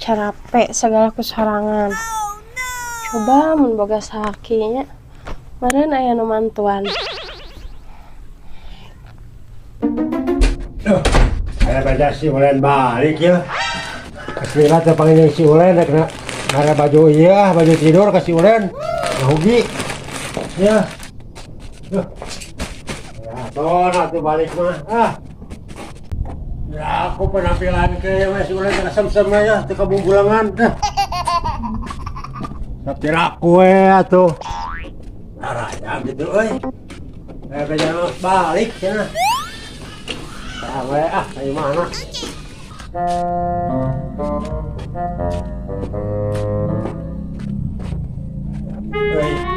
carape segala kusorangan. Coba mun boga sakinya meureun aya nu mantuan. Ada baca si Ulen balik ya. Kasih teh panggil si Ulen kena ada baju iya, baju tidur kasih Ulen. Rugi. Ya. Ya, tuh balik mah. Ya aku penampilan ke si Ulen kena sem-sem ya, teu kabunggulangan. Tapi aku atuh. Arahnya gitu euy. Jangan balik cenah. Ayo mana? Hey.